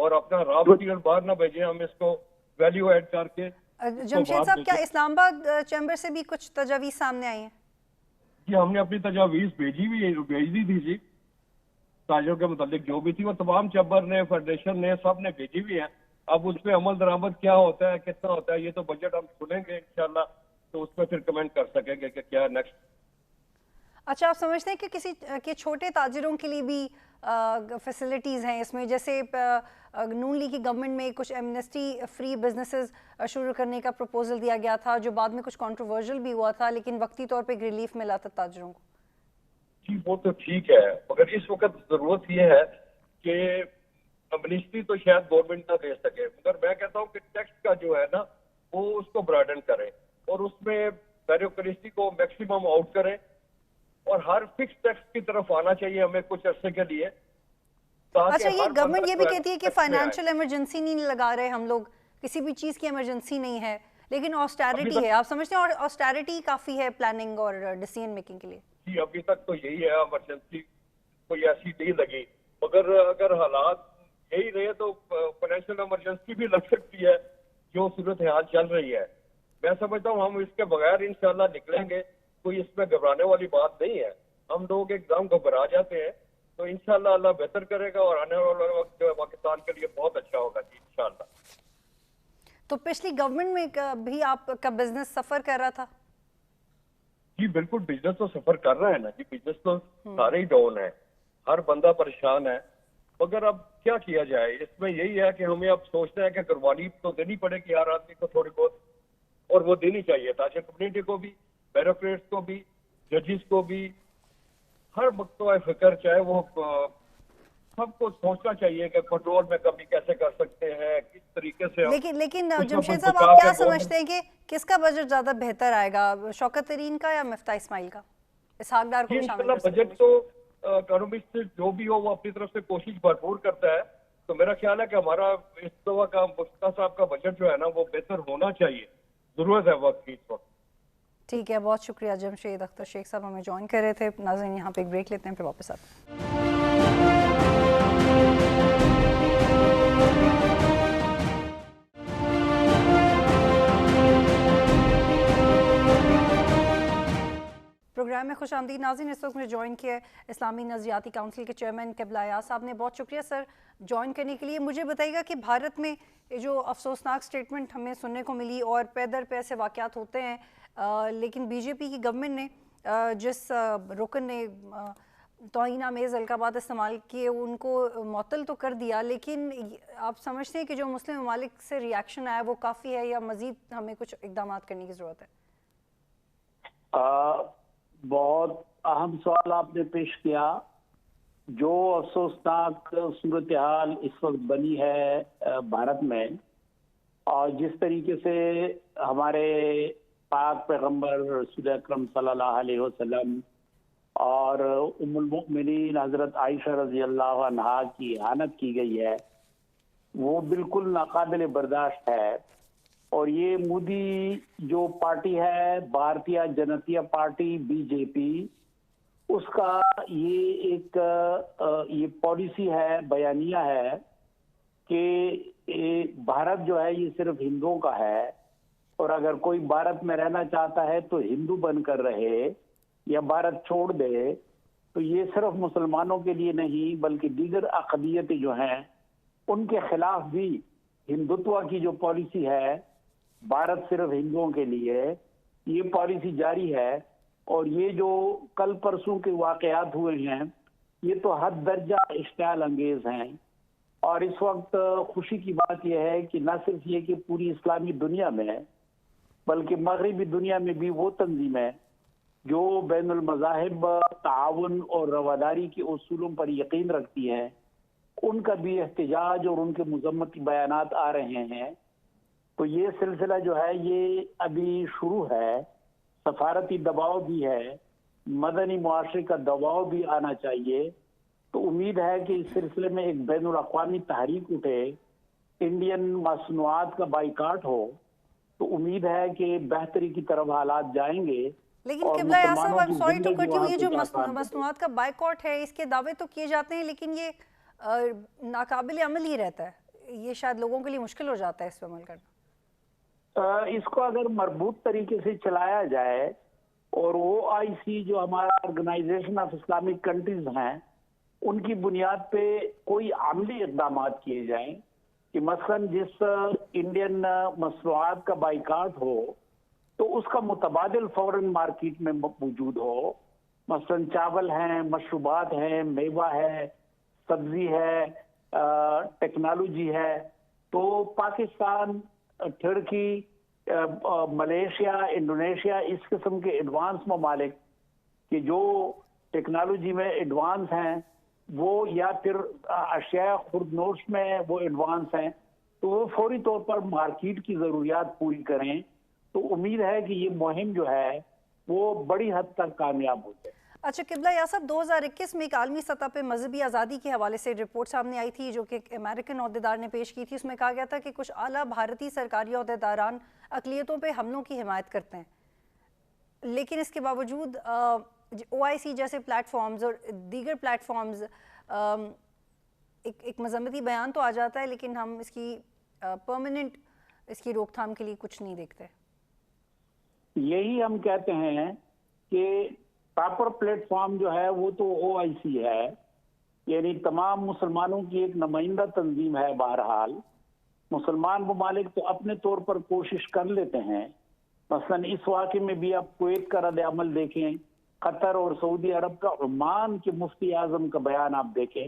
اور اپنا raw material باہر نہ بھیجیں, ہم اس کو ویلیو ایڈ کر کے جمشید صاحب, کیا اسلام آباد چیمبر سے بھی کچھ تجاویز سامنے آئی ہیں؟ جی ہم نے اپنی تجاویز بھیج دی تھی جی, تاجروں کے متعلق جو بھی تھی وہ تمام چیمبر نے, فیڈریشن نے, سب نے بھیجی ہوئی ہے. اب اس پہ عمل درآمد کیا ہوتا ہے, کتنا ہوتا ہے, یہ تو بجٹ ہم سنیں گے انشاءاللہ, تو اس پہ پھر کمنٹ کر سکیں گے کہ کیا نیکسٹ. اچھا, آپ سمجھتے ہیں کہ کسی کے چھوٹے تاجروں کے لیے بھی فیسلٹیز ہیں اس میں, جیسے نون لیگ کی گورنمنٹ میں کچھ ایمنسٹی فری بزنسز شروع کرنے کا پروپوزل دیا گیا تھا, جو بعد میں کچھ کنٹروورشل بھی ہوا تھا, لیکن وقتی طور پہ ریلیف ملا تھا تاجروں کو. جی وہ تو ٹھیک ہے, مگر اس وقت ضرورت یہ ہے کہ امنسٹی تو شاید گورنمنٹ نہ دے سکے, مگر میں کہتا ہوں کہ ٹیکس کا جو ہے نا وہ اس کو براڈن کریں اور اس میں بیوروکریسی کو میکسیمم آؤٹ کریں, اور ہر فکس ٹیکس کی طرف آنا چاہیے ہمیں کچھ عرصے کے لیے. اچھا, یہ گورنمنٹ یہ بھی کہتی ہے کہ فائنینشیل ایمرجنسی نہیں لگا رہے ہم لوگ, کسی بھی چیز کی ایمرجنسی نہیں ہے, لیکن آسٹیرٹی ہے. آپ سمجھتے ہیں آسٹیرٹی کافی ہے پلاننگ اور ڈیسیژن میکنگ کے لیے؟ جی ابھی تک تو یہی ہے, ایمرجنسی کوئی ایسی نہیں لگی, مگر اگر حالات یہی رہے تو فائنینشیل ایمرجنسی بھی لگ سکتی ہے جو صورتحال چل رہی ہے. میں سمجھتا ہوں ہم اس کے بغیر انشاءاللہ نکلیں گے, کوئی اس میں گھبرانے والی بات نہیں ہے. ہم لوگ ایک دم گھبرا جاتے ہیں, تو انشاءاللہ اللہ بہتر کرے گا اور آنے والا وقت جو ہے پاکستان کے لیے بہت اچھا ہوگا جی انشاءاللہ. تو پچھلی گورنمنٹ میں بھی آپ کا بزنس سفر کر رہا تھا؟ جی بالکل, بزنس تو سفر کر رہا ہے نا جی, بزنس تو سارے ہی ڈاؤن ہے, ہر بندہ پریشان ہے, مگر اب کیا کیا جائے. اس میں یہی ہے کہ ہمیں اب سوچنا ہے کہ قربانی تو دینی پڑے گی ہر آدمی کو تھوڑی بہت, اور وہ دینی چاہیے تاکہ کمیونٹی کو بھی, بیوروکریٹس کو بھی, ججز کو بھی, ہر مکتبہ فکر چاہے وہ سب کو سوچنا چاہیے کہ کنٹرول میں کمی کیسے کر سکتے ہیں, کس طریقے سے. لیکن جمشید صاحب, آپ کیا سمجھتے ہیں کہ کس کا بجٹ زیادہ بہتر آئے گا, شوکت ترین کا یا مفتاح اسماعیل کا؟ اسحاق ڈار کو بھی شامل کر سکتے ہیں. بجٹ تو اکانومسٹ جو بھی ہو وہ اپنی طرف سے کوشش بھرپور کرتا ہے, تو میرا خیال ہے کہ ہمارا اس دفعہ کا مفتاح صاحب کا بجٹ جو ہے نا وہ بہتر ہونا چاہیے, ضرورت ہے وقت کی اس وقت. ٹھیک ہے, بہت شکریہ جمشید اختر شیخ صاحب ہمیں جوائن کر رہے تھے. ناظرین یہاں پہ ایک بریک لیتے ہیں, پھر واپس آتے ہیں. پروگرام میں خوش آمدید ناظرین. اس وقت مجھے جوائن کیا ہے اسلامی نظریاتی کونسل کے چیئرمین قبلہ ایاز صاحب نے. بہت شکریہ سر جوائن کرنے کے لیے. مجھے بتائیے گا کہ بھارت میں جو افسوسناک سٹیٹمنٹ ہمیں سننے کو ملی اور پے در پے ایسے واقعات ہوتے ہیں, لیکن بی جے پی کی گورنمنٹ نے جس رکن نے توہین آمیز القابات استعمال کیے ان کو معطل تو کر دیا, لیکن آپ سمجھتے ہیں کہ جو مسلم ممالک سے ری ایکشن آیا وہ کافی ہے یا مزید ہمیں کچھ اقدامات کرنے کی ضرورت ہے؟ بہت اہم سوال آپ نے پیش کیا. جو افسوسناک صورتحال اس وقت بنی ہے بھارت میں, اور جس طریقے سے ہمارے پاک پیغمبر رسول اکرم صلی اللہ علیہ وسلم اور ام المؤمنین حضرت عائشہ رضی اللہ عنہا کی اہانت کی گئی ہے, وہ بالکل ناقابل برداشت ہے. اور یہ مودی جو پارٹی ہے, Bharatiya Janata party B J پی, اس کا یہ پالیسی ہے, بیانیہ ہے کہ بھارت جو ہے یہ صرف ہندوؤں کا ہے, اور اگر کوئی بھارت میں رہنا چاہتا ہے تو ہندو بن کر رہے یا بھارت چھوڑ دے. تو یہ صرف مسلمانوں کے لیے نہیں بلکہ دیگر اقلیتیں جو ہیں ان کے خلاف بھی ہندوتوا کی جو پالیسی ہے, بھارت صرف ہندوؤں کے لیے, یہ پالیسی جاری ہے. اور یہ جو کل پرسوں کے واقعات ہوئے ہیں یہ تو حد درجہ اشتعال انگیز ہیں. اور اس وقت خوشی کی بات یہ ہے کہ نہ صرف یہ کہ پوری اسلامی دنیا میں بلکہ مغربی دنیا میں بھی وہ تنظیمیں جو بین المذاہب تعاون اور رواداری کے اصولوں پر یقین رکھتی ہیں, ان کا بھی احتجاج اور ان کے مذمتی بیانات آ رہے ہیں. تو یہ سلسلہ جو ہے یہ ابھی شروع ہے. سفارتی دباؤ بھی ہے, مدنی معاشرے کا دباؤ بھی آنا چاہیے. تو امید ہے کہ اس سلسلے میں ایک بین الاقوامی تحریک اٹھے, انڈین مصنوعات کا بائیکاٹ ہو, تو امید ہے کہ بہتری کی طرف حالات جائیں گے. لیکن قبلہ ایاز صاحب, سوری ٹو کٹ یو, یہ جو مصنوعات کا بائیکاٹ ہے اس کے دعوے تو کیے جاتے ہیں لیکن یہ ناقابل عمل ہی رہتا ہے. یہ شاید لوگوں کے لیے مشکل ہو جاتا ہے اس پہ عمل کرنا. اس کو اگر مربوط طریقے سے چلایا جائے اور OIC جو ہمارا آرگنائزیشن آف اسلامک کنٹریز ہیں ان کی بنیاد پہ کوئی عملی اقدامات کیے جائیں کہ مثلاً جس انڈین مصنوعات کا بائیکاٹ ہو تو اس کا متبادل فوراً مارکیٹ میں موجود ہو. مثلاً چاول ہیں، مشروبات ہیں، میوہ ہے، سبزی ہے، ٹیکنالوجی ہے. تو پاکستان، ترکی، ملیشیا، انڈونیشیا اس قسم کے ایڈوانس ممالک کہ جو ٹیکنالوجی میں ایڈوانس ہیں وہ یا پھر اشیاء خوردنوش میں وہ ایڈوانس ہیں تو وہ فوری طور پر مارکیٹ کی ضروریات پوری کریں. تو امید ہے کہ یہ مہم جو ہے وہ بڑی حد تک کامیاب ہو جائے. اچھا قبلہ یا صاحب 2021 میں ایک عالمی سطح پہ مذہبی آزادی کے حوالے سے رپورٹ سامنے آئی تھی جو کہ ایک امریکن عہدیدار نے پیش کی تھی. اس میں کہا گیا تھا کہ کچھ اعلیٰ بھارتی سرکاری عہدیداران اقلیتوں پہ حملوں کی حمایت کرتے ہیں، لیکن اس کے باوجود OIC جیسے پلیٹ فارمز اور دیگر پلیٹ فارمز ایک مذمتی بیان تو آ جاتا ہے لیکن ہم اس کی پرماننٹ اس کی روک تھام کے لیے کچھ نہیں دیکھتے. یہی ہم کہتے ہیں کہ پراپر پلیٹ فارم جو ہے وہ تو OIC ہے، یعنی تمام مسلمانوں کی ایک نمائندہ تنظیم ہے. بہرحال مسلمان ممالک تو اپنے طور پر کوشش کر لیتے ہیں. مثلاً اس واقعے میں بھی آپ کویت کا رد عمل دیکھیں، قطر اور سعودی عرب کا عمان کے مفتی اعظم کا بیان آپ دیکھیں،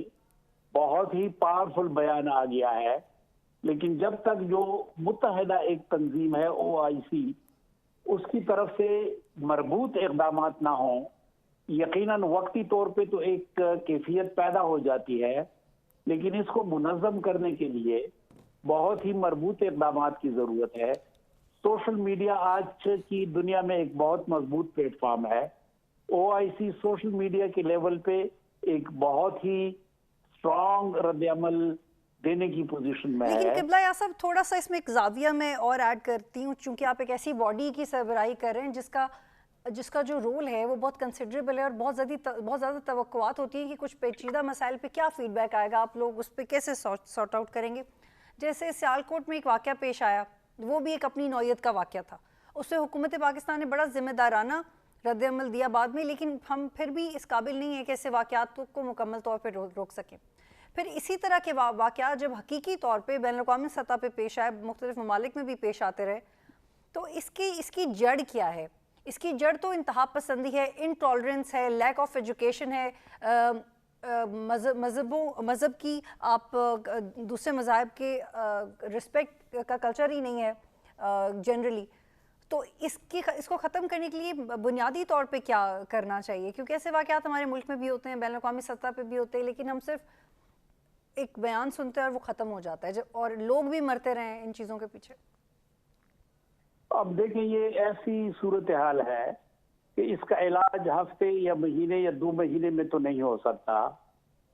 بہت ہی پاورفل بیان آ گیا ہے. لیکن جب تک جو متحدہ ایک تنظیم ہے OIC اس کی طرف سے مربوط اقدامات نہ ہوں، یقیناً وقتی طور پہ تو ایک کیفیت پیدا ہو جاتی ہے لیکن اس کو منظم کرنے کے لیے بہت ہی مربوط اقدامات کی ضرورت ہے. سوشل میڈیا آج کی دنیا میں ایک بہت مضبوط پلیٹ فارم ہے. OIC سوشل میڈیا کے لیول پہ ایک بہت ہی اسٹرانگ رد عمل دینے کی پوزیشن میں ہے. لیکن قبلہ یا صاحب تھوڑا سا اس میں ایک زاویہ میں اور ایڈ کرتی ہوں، چونکہ آپ ایک ایسی باڈی کی سربراہی کر رہے ہیں جس کا جو رول ہے وہ بہت کنسیڈریبل ہے اور بہت زیادہ توقعات ہوتی ہیں کہ کچھ پیچیدہ مسائل پہ کیا فیڈ بیک آئے گا، آپ لوگ اس پہ کیسے سارٹ آؤٹ کریں گے. جیسے سیالکوٹ میں ایک واقعہ پیش آیا، وہ بھی ایک اپنی نوعیت کا واقعہ تھا، اس سے حکومت پاکستان نے بڑا ذمہ دارانہ رد عمل دیا بعد میں، لیکن ہم پھر بھی اس قابل نہیں ہیں کہ ایسے واقعات کو مکمل طور پہ روک سکیں. پھر اسی طرح کے واقعات جب حقیقی طور پہ بین الاقوامی سطح پہ پیش آئے، مختلف ممالک میں بھی پیش آتے رہے، تو اس کی جڑ کیا ہے؟ اس کی جڑ تو انتہا پسندی ہے، انٹالرنس ہے، لیک آف ایجوکیشن ہے، مذہب کی آپ دوسرے مذاہب کے رسپیکٹ کا کلچر ہی نہیں ہے جنرلی. تو اس کو ختم کرنے کے لیے بنیادی طور پہ کیا کرنا چاہیے؟ کیونکہ ایسے واقعات ہمارے ملک میں بھی ہوتے ہیں، بین الاقوامی سطح پہ بھی ہوتے ہیں، لیکن ہم صرف ایک بیان سنتے ہیں اور وہ ختم ہو جاتا ہے اور لوگ بھی مرتے رہے ہیں ان چیزوں کے پیچھے. اب دیکھیں یہ ایسی صورتحال ہے کہ اس کا علاج ہفتے یا مہینے یا 2 مہینے میں تو نہیں ہو سکتا.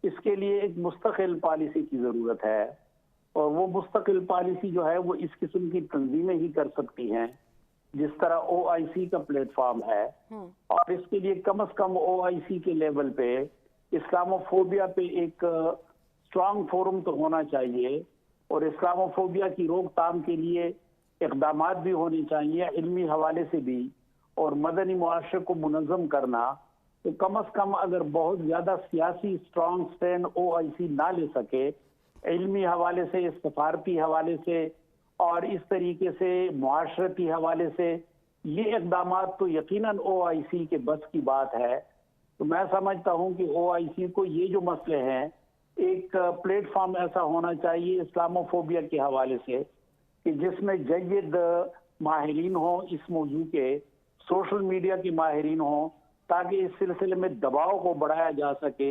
اس کے لیے ایک مستقل پالیسی کی ضرورت ہے اور وہ مستقل پالیسی جو ہے وہ اس قسم کی تنظیمیں ہی کر سکتی ہیں جس طرح OIC کا پلیٹ فارم ہے. اور اس کے لیے کم از کم OIC کے لیول پہ اسلاموفوبیا پہ ایک اسٹرانگ فورم تو ہونا چاہیے اور اسلاموفوبیا کی روک تھام کے لیے اقدامات بھی ہونے چاہیے علمی حوالے سے بھی، اور مدنی معاشرے کو منظم کرنا. تو کم از کم اگر بہت زیادہ سیاسی اسٹرانگ سٹینڈ OIC نہ لے سکے، علمی حوالے سے، سفارتی حوالے سے اور اس طریقے سے معاشرتی حوالے سے، یہ اقدامات تو یقیناً OIC کے بس کی بات ہے. تو میں سمجھتا ہوں کہ OIC کو یہ جو مسئلے ہیں، ایک پلیٹ فارم ایسا ہونا چاہیے اسلاموفوبیا کے حوالے سے کہ جس میں جید ماہرین ہوں اس موضوع کے، سوشل میڈیا کے ماہرین ہوں، تاکہ اس سلسلے میں دباؤ کو بڑھایا جا سکے.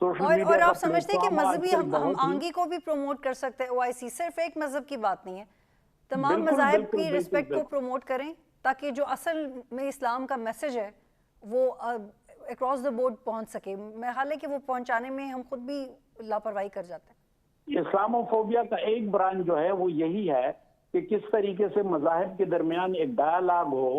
اور آپ سمجھتے ہیں کہ مذہبی ہم آہنگی کو بھی پروموٹ کر سکتے ہیں OIC؟ صرف ایک مذہب کی بات نہیں ہے، تمام مذاہب کی رسپیکٹ کو پروموٹ کریں تاکہ جو اصل میں اسلام کا میسج ہے وہ اکراس دا بورڈ پہنچ سکے. میں حال ہے کہ وہ پہنچانے میں ہم خود بھی لاپرواہی کر جاتے ہیں. اسلاموفوبیا کا ایک برانچ جو ہے وہ یہی ہے کہ کس طریقے سے مذاہب کے درمیان ایک ڈائلاگ ہو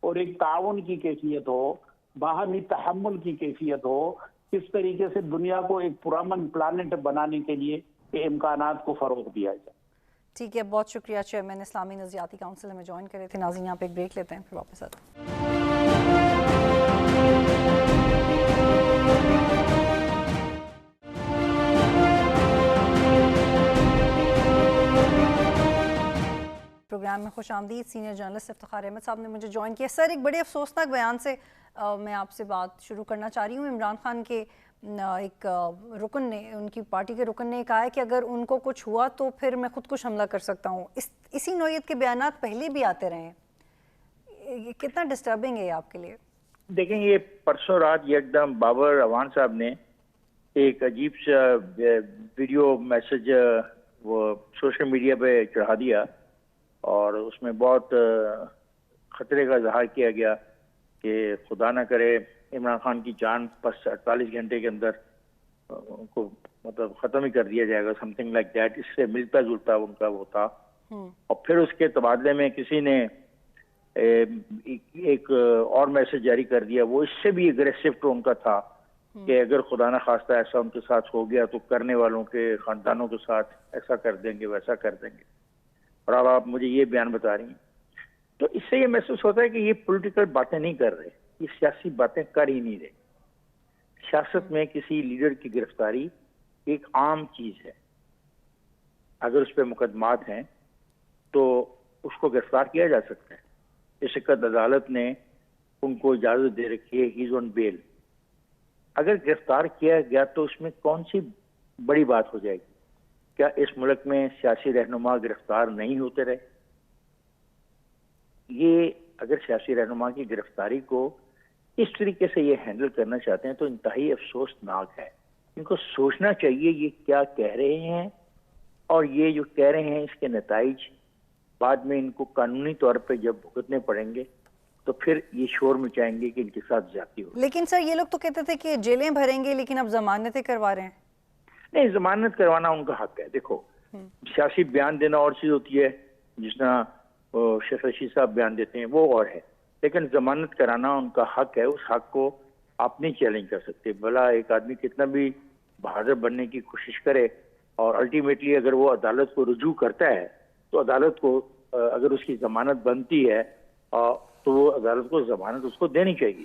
اور ایک تعاون کی کیفیت ہو، باہمی تحمل کی کیفیت ہو، کس طریقے سے دنیا کو ایک پرامن پلانٹ بنانے کے لیے کہ امکانات کو فروغ دیا جائے. ٹھیک ہے، بہت شکریہ چیئرمین اسلامی نظریاتی کونسل میں جوائن کرے تھے. ناظرین یہاں پہ ایک بریک لیتے ہیں، پھر واپس آتے ہیں. پروگرام میں خوش آمدید. سینئر جرنلسٹ افتخار احمد صاحب نے مجھے جوائن کیا. سر، ایک بڑے افسوسناک بیان سے میں آپ سے بات شروع کرنا چاہ رہی ہوں. عمران خان کے ایک رکن نے، ان کی پارٹی کے رکن نے کہا ہے کہ اگر ان کو کچھ ہوا تو پھر میں خود کش حملہ کر سکتا ہوں. اسی نوعیت کے بیانات پہلے بھی آتے رہے ہیں. کتنا ڈسٹربنگ ہے یہ آپ کے لیے؟ دیکھیں، یہ پرسوں رات ایک دم بابر اعوان صاحب نے ایک عجیب سا ویڈیو میسج وہ سوشل میڈیا پہ چڑھا دیا، اور اس میں بہت خطرے کا اظہار کیا گیا کہ خدا نہ کرے عمران خان کی جان بس 48 گھنٹے کے اندر ان کو مطلب ختم ہی کر دیا جائے گا، سم تھنگ لائک دیٹ. اس سے ملتا جلتا ان کا وہ تھا. اور پھر اس کے تبادلے میں کسی نے ایک اور میسج جاری کر دیا، وہ اس سے بھی اگریسو ٹون کا تھا کہ اگر خدا نہ خواستہ ایسا ان کے ساتھ ہو گیا تو کرنے والوں کے خاندانوں کے ساتھ ایسا کر دیں گے، ویسا کر دیں گے. اور اب آپ مجھے یہ بیان بتا رہی ہیں، تو اس سے یہ محسوس ہوتا ہے کہ یہ پولیٹیکل باتیں نہیں کر رہے، یہ سیاسی باتیں کر ہی نہیں رہے. سیاست میں کسی لیڈر کی گرفتاری ایک عام چیز ہے. اگر اس پہ مقدمات ہیں تو اس کو گرفتار کیا جا سکتا ہے. اس وقت عدالت نے ان کو اجازت دے رکھی ہے، ہی از آن بیل. اگر گرفتار کیا گیا تو اس میں کون سی بڑی بات ہو جائے گی؟ کیا اس ملک میں سیاسی رہنما گرفتار نہیں ہوتے رہے؟ یہ اگر سیاسی رہنما کی گرفتاری کو اس طریقے سے یہ ہینڈل کرنا چاہتے ہیں تو انتہائی افسوسناک ہے. ان کو سوچنا چاہیے یہ کیا کہہ رہے ہیں، اور یہ جو کہہ رہے ہیں اس کے نتائج بعد میں ان کو قانونی طور پہ جب بھگتنے پڑیں گے تو پھر یہ شور مچائیں گے کہ ان کے ساتھ زیادتی ہو. لیکن سر، یہ لوگ تو کہتے تھے کہ جیلیں بھریں گے، لیکن اب ضمانتیں کروا رہے ہیں. نہیں، ضمانت کروانا ان کا حق ہے. دیکھو، سیاسی بیان دینا اور چیز ہوتی ہے، جس طرح شیخ رشید صاحب بیان دیتے ہیں وہ اور ہے، لیکن ضمانت کرانا ان کا حق ہے. اس حق کو آپ نہیں چیلنج کر سکتے. بھلا ایک آدمی کتنا بھی بہادر بننے کی کوشش کرے، اور الٹیمیٹلی اگر وہ عدالت کو رجوع کرتا ہے تو عدالت کو اگر اس کی ضمانت بنتی ہے تو وہ عدالت کو ضمانت اس کو دینی چاہیے.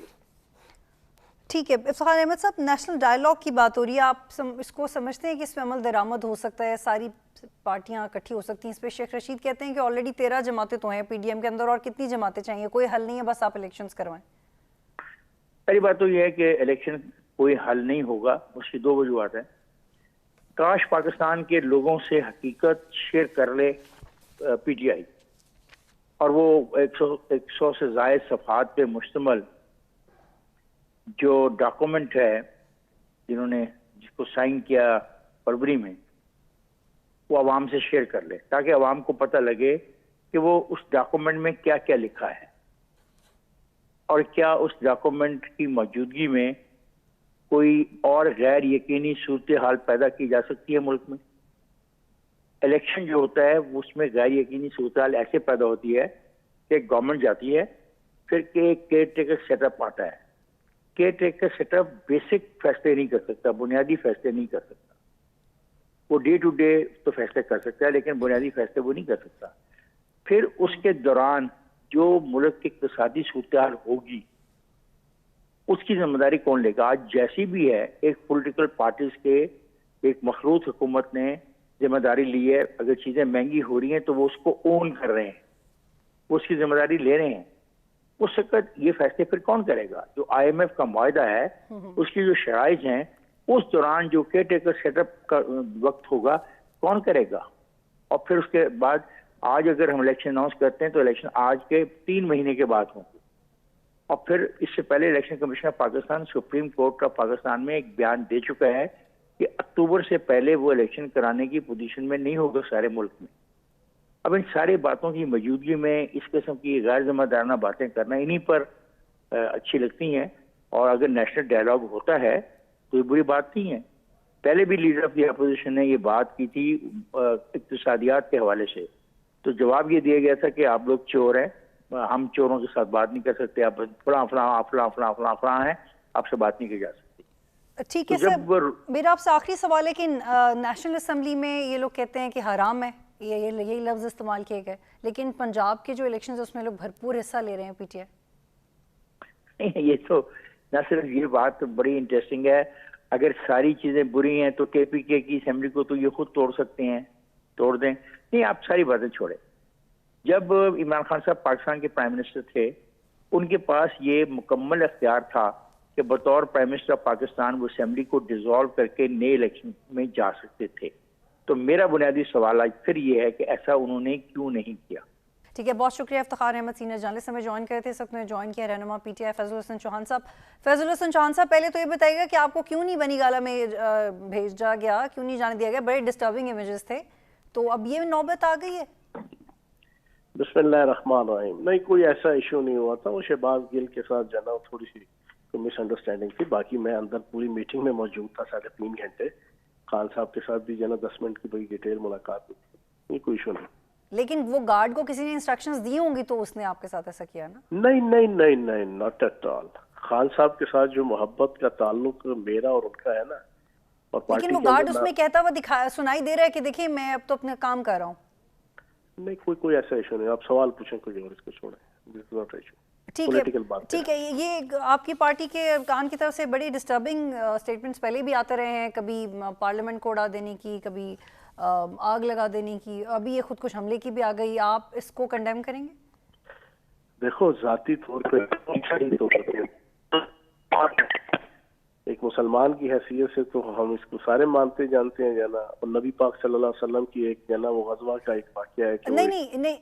ٹھیک ہے. افتخار احمد صاحب، نیشنل ڈائیلاگ کی بات ہو رہی ہے، آپ اس کو سمجھتے ہیں کہ اس پہ عمل درآمد ہو سکتا ہے، ساری پارٹیاں اکٹھی ہو سکتی ہیں اس پہ؟ شیخ رشید کہتے ہیں کہ آلریڈی 13 جماعتیں تو ہیں پی ڈی ایم کے اندر، اور کتنی جماعتیں چاہیے؟ کوئی حل نہیں ہے، بس آپ الیکشنز کروائیں. پہلی بات تو یہ ہے کہ الیکشن کوئی حل نہیں ہوگا. اس کی 2 وجوہات ہیں. کاش پاکستان کے لوگوں سے حقیقت شیئر کر لے پی ٹی آئی، اور وہ 100 سے زائد صفحات پہ مشتمل جو ڈاکومنٹ ہے جنہوں نے جس کو سائن کیا فروری میں، وہ عوام سے شیئر کر لے، تاکہ عوام کو پتہ لگے کہ وہ اس ڈاکومنٹ میں کیا کیا لکھا ہے، اور کیا اس ڈاکومنٹ کی موجودگی میں کوئی اور غیر یقینی صورتحال پیدا کی جا سکتی ہے ملک میں. الیکشن جو ہوتا ہے اس میں غیر یقینی صورتحال ایسے پیدا ہوتی ہے کہ گورنمنٹ جاتی ہے، پھر کیئر ٹیکر سیٹ اپ آتا ہے. Caretaker set up basic فیصلے نہیں کر سکتا، بنیادی فیصلے نہیں کر سکتا. وہ ڈے ٹو ڈے تو فیصلے کر سکتا ہے، لیکن بنیادی فیصلے وہ نہیں کر سکتا. پھر اس کے دوران جو ملک کی اقتصادی صورتحال ہوگی اس کی ذمہ داری کون لے گا؟ آج جیسی بھی ہے، ایک پولیٹیکل پارٹیز کے ایک مخلوط حکومت نے ذمہ داری لی ہے. اگر چیزیں مہنگی ہو رہی ہیں تو وہ اس کو اون کر رہے ہیں، وہ اس کی ذمہ داری لے رہے ہیں. اس وقت یہ فیصلے پھر کون کرے گا؟ جو آئی ایم ایف کا معاہدہ ہے اس کی جو شرائط ہیں، اس دوران جو کیئر ٹیکر سیٹ اپ کا وقت ہوگا کون کرے گا؟ اور پھر اس کے بعد آج اگر ہم الیکشن اناؤنس کرتے ہیں تو الیکشن آج کے 3 مہینے کے بعد ہوں گے. اور پھر اس سے پہلے election commission of Pakistan supreme court کا پاکستان میں ایک بیان دے چکا ہے کہ اکتوبر سے پہلے وہ الیکشن کرانے کی پوزیشن میں نہیں ہوگا سارے ملک میں. اب ان ساری باتوں کی موجودگی میں اس قسم کی غیر ذمہ دارانہ باتیں کرنا انہی پر اچھی لگتی ہیں. اور اگر نیشنل ڈائیلاگ ہوتا ہے تو یہ بری بات نہیں ہے. پہلے بھی لیڈر آف دی اپوزیشن نے یہ بات کی تھی اقتصادیات کے حوالے سے، تو جواب یہ دیا گیا تھا کہ آپ لوگ چور ہیں، ہم چوروں کے ساتھ بات نہیں کر سکتے، آپ فلاں فلاں فلاں فلاں فلاں فلاں ہیں، آپ سے بات نہیں کی جا سکتی. ٹھیک ہے سر، میرا آپ سے آخری سوال ہے کہ نیشنل اسمبلی میں یہ لوگ کہتے ہیں کہ حرام ہے، یہی لفظ استعمال کیے گئے، لیکن پنجاب کے جو الیکشنز اس میں لوگ بھرپور حصہ لے رہے ہیں پی ٹی آئی۔ یہ تو نہ صرف یہ بات بڑی انٹرسٹنگ ہے، اگر ساری چیزیں بری ہیں تو کے پی کے کی اسمبلی کو تو یہ خود توڑ سکتے ہیں، توڑ دیں۔ نہیں، آپ ساری باتیں چھوڑیں۔ جب عمران خان صاحب پاکستان کے پرائم منسٹر تھے، ان کے پاس یہ مکمل اختیار تھا کہ بطور پرائم منسٹر آف پاکستان وہ اسمبلی کو ڈیزالو کر کے نئے الیکشن میں جا سکتے تھے۔ تو میرا بنیادی سوال آج پھر یہ ہے کہ ایسا انہوں نے کیوں نہیں کیا؟ ٹھیک ہے، بہت شکریہ افتخار احمد، سینئر جرنلسٹ ہمیں جوائن کرے تھے، اس وقت میں جوائن کیا رہنما پی ٹی آئی فیضل الحسن چوہان صاحب۔ فیضل الحسن چوہان صاحب، پہلے تو یہ بتائیے گا کہ آپ کو کیوں نہیں بنی گالا میں بھیجا گیا، کیوں نہیں جانے دیا گیا؟ بڑے ڈسٹربنگ امیجز تھے، تو اب یہ نوبت آ گئی ہے؟ بسم اللہ الرحمن الرحیم۔ نہیں، کوئی ایسا ایشو نہیں ہوا تھا، وہ شہباز گل کے ساتھ جانا تھوڑی سی مس انڈرسٹینڈنگ تھی، باقی میں اندر پوری میٹنگ میں موجود تھا 3.5 گھنٹے، خان صاحب کے ساتھ بھی جو ہے نا 10 منٹ کی بڑی ڈیٹیل ملاقات ہوئی تھی، یہ کوئی ایشو نہیں۔ لیکن وہ گارڈ کو کسی نے انسٹرکشنز دی ہوں گی تو اس نے آپ کے ساتھ ایسا کیا نا؟ نہیں نہیں نہیں نہیں، ناٹ ایٹ آل۔ خان صاحب کے ساتھ جو محبت کا تعلق میرا اور ان کا ہے نا، اور لیکن وہ گارڈ اس میں کہتا ہوا سنائی دے رہا ہے کہ دیکھیے میں اب تو اپنا کام کر رہا ہوں۔ نہیں، کوئی ایسا ایشو نہیں، آپ سوال پوچھیں کوئی اور، اس کو چھوڑیں۔ ٹھیک ہے، یہ آپ کی پارٹی کے ارکان کی طرف سے بڑی ڈسٹربنگ سٹیٹمنٹس پہلے بھی آتے رہے ہیں، کبھی پارلیمنٹ کو اڑا دینے کی، کبھی آگ لگا دینے کی، ابھی یہ خود کش حملے کی بھی آ گئی، آپ اس کو کنڈیم کریں گے؟ دیکھو، ذاتی طور پہ ایک مسلمان کی حیثیت سے تو ہم اس کو سارے مانتے جانتے ہیں جانا، اور نبی پاک صلی اللہ علیہ وسلم کی ایک جانا وہ غزوہ کا ایک واقعہ ہے۔ نہیں،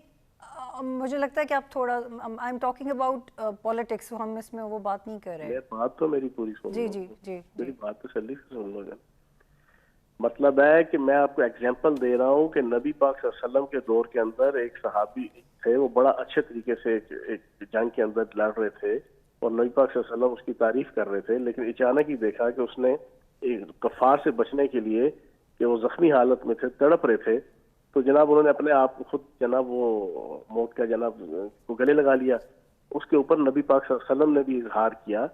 مجھے لگتا ہے کہ آپ تھوڑا I am talking about politics, ہم اس میں وہ بات نہیں کر رہے ہیں۔ بات تو میری پوری سن لو، جی میری بات تسلی سے سن لو جانا۔ مطلب ہے کہ میں آپ کو ایگزامپل دے رہا ہوں کہ نبی پاک صلی اللہ علیہ وسلم کے دور کے اندر ایک صحابی تھے، وہ بڑا اچھے طریقے سے ایک جنگ کے اندر لڑ رہے تھے، اور نبی پاک صلی اللہ علیہ وسلم اس کی تعریف کر رہے تھے، لیکن اچانک ہی دیکھا کہ اس نے کفار سے بچنے کے لیے کہ وہ زخمی حالت میں تھے، تڑپ رہے تھے، تو جناب انہوں نے اپنے آپ کو خود جناب وہ موت کا جناب کو گلے لگا لیا۔ اس کے اوپر نبی پاک صلی اللہ علیہ وسلم نے بھی اظہار کیا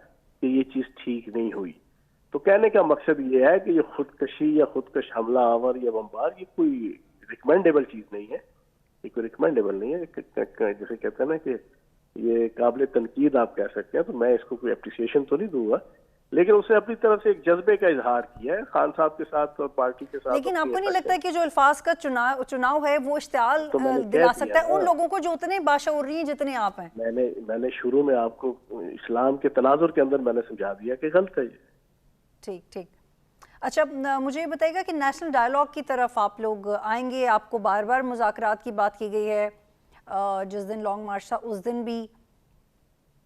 کہ یہ چیز ٹھیک نہیں ہوئی۔ تو کہنے کا مقصد یہ ہے کہ یہ خودکشی یا خودکش حملہ آور یا بمبار یہ کوئی ریکمینڈیبل چیز نہیں ہے، یہ کوئی ریکمینڈیبل نہیں ہے، جیسے کہتے ہیں نا کہ یہ قابل تنقید آپ کہہ سکتے ہیں، تو میں اس کو کوئی اپریسیشن تو نہیں دوں گا، لیکن اسے اپنی طرف سے ایک جذبے کا اظہار کیا ہے خان صاحب کے ساتھ اور پارٹی کے ساتھ۔ لیکن آپ کو نہیں لگتا کہ جو الفاظ کا چناؤ ہے وہ اشتعال دلا سکتا ہے ان لوگوں کو جو اتنے باشعور نہیں ہیں جتنے آپ ہیں؟ میں نے شروع میں آپ کو اسلام کے تناظر کے اندر میں نے سمجھا دیا کہ غلط ہے یہ۔ ٹھیک۔ اچھا، مجھے یہ بتائیے گا کہ نیشنل ڈائیلاگ کی طرف آپ لوگ آئیں گے؟ آپ کو بار بار مذاکرات کی بات کی گئی ہے، جس دن لانگ مارچ تھا اس دن بھی،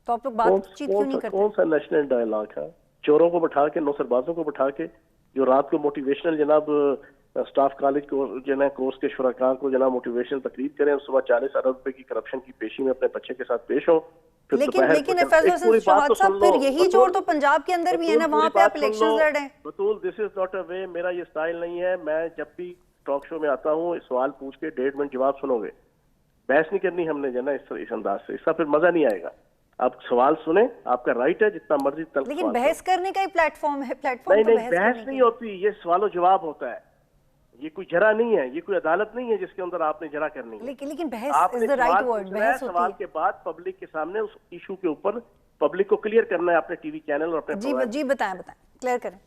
تو آپ لوگ بات چیت کیوں نہیں کرتے؟ کون سا نیشنل ڈائیلاگ ہے؟ چوروں کو بٹھا کے، نوسربازوں کو بٹھا کے، جو رات کو موٹیویشنل جناب سٹاف کالج کو کورس کے شرکاء کو جناب موٹیویشنل تقریر کریں، صبح 40 ارب روپے کی کرپشن کی پیشی میں اپنے بچے کے ساتھ پیش ہوں، لیکن فیضل حسن چوہان صاحب پھر یہی جوڑ تو پنجاب کے اندر بھی ہے نا، وہاں پہ آپ الیکشن لڑ رہے ہیں۔ بطول، دس از ناٹ اے وے، میرا یہ سٹائل نہیں ہے، میں جب بھی ٹاک شو میں آتا ہوں سوال پوچھ کے 1.5 منٹ جواب سنو گے، بحث نہیں کرنی ہم نے جو ہے نا اس انداز سے، اس کا پھر مزہ نہیں آئے گا۔ آپ سوال سنیں، آپ کا رائٹ ہے جتنا مرضی تلخ، لیکن بحث کرنے کا ہی پلیٹ فارم ہے، نہیں بحث نہیں ہوتی، یہ سوال و جواب ہوتا ہے، یہ کوئی جرا نہیں ہے، یہ کوئی عدالت نہیں ہے جس کے اندر آپ نے جرا کرنی ہے۔ لیکن بحث از دی رائٹ ورڈ، بحث ہوتی ہے۔ سوال کے بعد پبلک کے سامنے اس ایشو کے اوپر پبلک کو کلیئر کرنا ہے، اپنے ٹی وی چینل اور اپنے جی بتائیں کلیئر کریں۔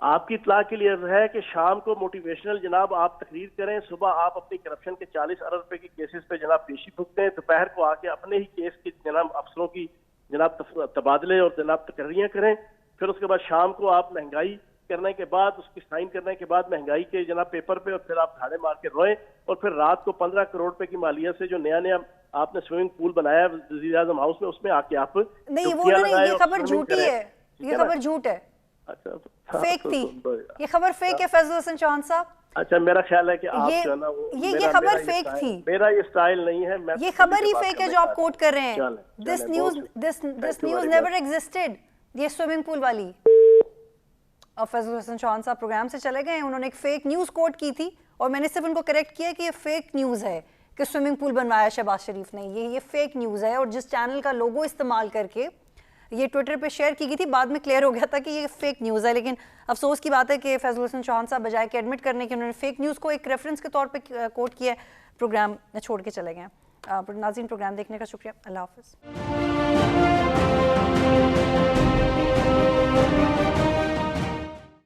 آپ کی اطلاع کے لیے ہے کہ شام کو موٹیویشنل جناب آپ تقریر کریں، صبح آپ اپنی کرپشن کے 40 ارب روپے کی کیسز پہ جناب پیشی بھگتیں، دوپہر کو آ کے اپنے ہی کیس کی جناب افسروں کی جناب تبادلے اور جناب تقرریاں کریں، پھر اس کے بعد شام کو آپ مہنگائی کرنے کے بعد، اس کی سائن کرنے کے بعد مہنگائی کے جناب پیپر پہ، اور پھر آپ دھاڑے مار کے روئیں، اور پھر رات کو 15 کروڑ روپے کی مالیت سے جو نیا آپ نے سوئمنگ پول بنایا وزیر اعظم ہاؤس میں، اس میں آ کے آپ نہیں، وہ یہ خبر جھوٹی ہے، یہ خبر جھوٹ ہے، فیک تھی، یہ خبر فیک ہے فیضل حسن چوہان صاحب۔ اچھا، میرا خیال ہے کہ آپ جو ہے نا یہ خبر فیک تھی، میرا یہ سٹائل نہیں ہے، یہ خبر ہی فیک ہے جو آپ کوٹ کر رہے ہیں۔ دس نیوز نیور ایگزسٹڈ، یہ سوئمنگ پول والی۔ اور فیضل حسن چوہان صاحب پروگرام سے چلے گئے، انہوں نے ایک فیک نیوز کوٹ کی تھی، اور میں نے صرف ان کو کریکٹ کیا کہ یہ فیک نیوز ہے کہ سوئمنگ پول بنوایا شہباز شریف نے، یہ فیک نیوز ہے، اور جس چینل کا لوگو استعمال کر کے یہ ٹویٹر پہ شیئر کی گئی تھی, بعد میں کلیئر ہو گیا تھا کہ یہ فیک نیوز ہے. لیکن افسوس کی بات ہے کہ فیضل حسن چوہان صاحب بجائے کہ ایڈمٹ کرنے کے انہوں نے فیک نیوز کو ایک ریفرنس کے طور پہ کوٹ کیا ہے, پروگرام چھوڑ کے چلے گئے. ناظرین پروگرام دیکھنے کا شکریہ, اللہ حافظ.